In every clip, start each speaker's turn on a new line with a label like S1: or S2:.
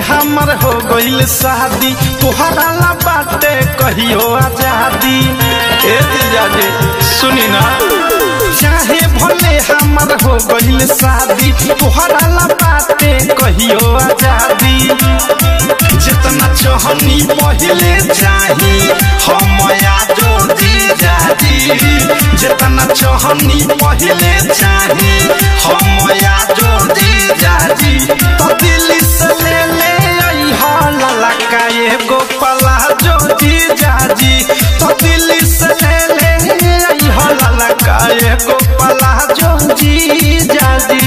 S1: हमर हो गइल शादी तोहरा ला बाटे कहियो आजादी। ए जीजाजी सुनी ना, चाहे भले हमर हो गइल शादी तोहरा ला बाटे कहियो आजादी। जितना चाहनी पहले चाही हम आजो जीजाजी, जितना चाहनी पहले चाही हम आजो जीजाजी। तो दिल से ले ले ललका एगो पलाजो जीजाजी, तो दिल से ले ले ललका एगो पलाजो जीजाजी।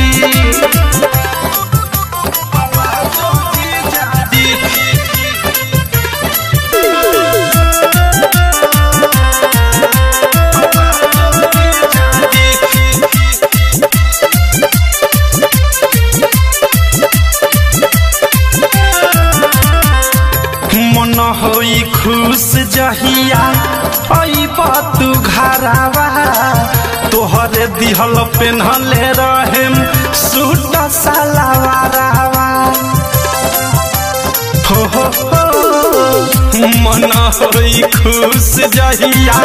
S1: मन होई खुश जहिया अइब तू घरवा, तोहरे दिहल पेन्हले रहेम सूट सलवारवा। हो मन होई खुश जहिया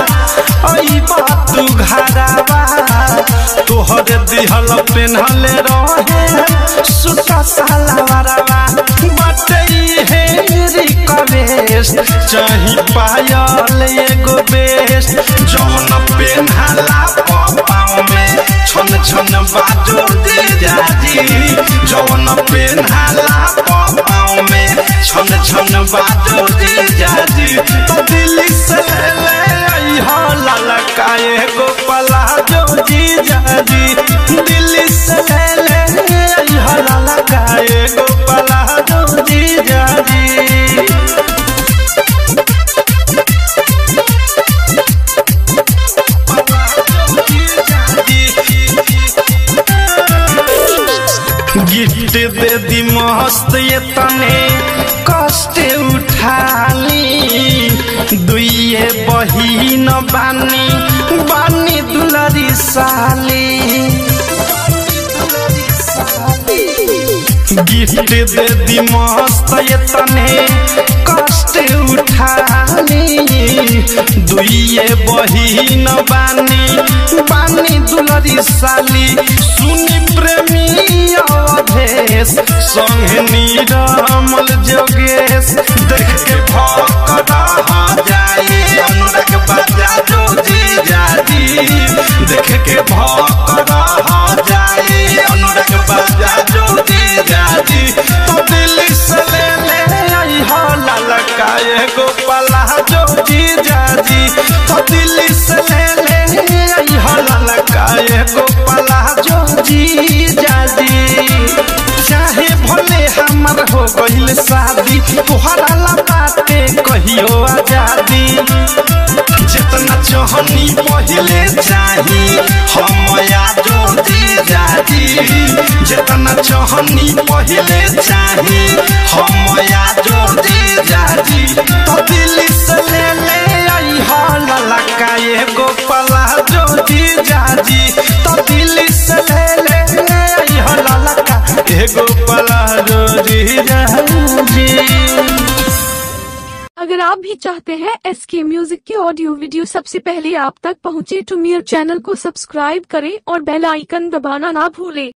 S1: अइब तू घरवा, तोहरे दिहल पेन्हले रहेम सूट सलवारवा। चाही पायल एगो बेस्ट जौन पेन्हाला पाँव में छन छन बाजो जीजाजी, जौन पेन्हाला पाँव में छन छन बाजो जीजाजी। तो दिल से ले ललका एगो पलाजो जीजाजी, दिल से ले ललका एगो पलाजो जीजाजी। गिफ्ट दे दी मस्त ये तने कष्ट उठाली, दुइये बहिन बानी बानी दुलारी साली। गिफ्ट दे दी मस्त ये तने कष्ट उठाली, दुइये बहिन बानी बानी दुलारी साली। सुनी प्रेमी अवधेश संगे नीरमल जोगेश, देख के भौंकदा जाए अनुराग बजाजो जीजाजी, देख के भौंकदा जाए अनुराग बजाजो जीजाजी। तो दिल से ले ले ललका एगो पलाजो जीजाजी, तो दिल से ले ले ललका एगो पलाजो जीजाजी। चाहे भले हमर हो गइल शादी तोहरा ला बाटे कहियो आजादी। जितना चाहनी पहले चाही हम आजो जीजाजी, जितना चाहनी पहले चाही हम आजो जीजाजी। तो दिल से ले ले ललका एगो पलाजो जीजाजी, तो दिल से ले ले ललका एगो पलाजो जीजाजी।
S2: अगर आप भी चाहते हैं SK म्यूजिक की ऑडियो वीडियो सबसे पहले आप तक पहुंचे तो मेरे चैनल को सब्सक्राइब करें और बेल आइकन दबाना ना भूलें।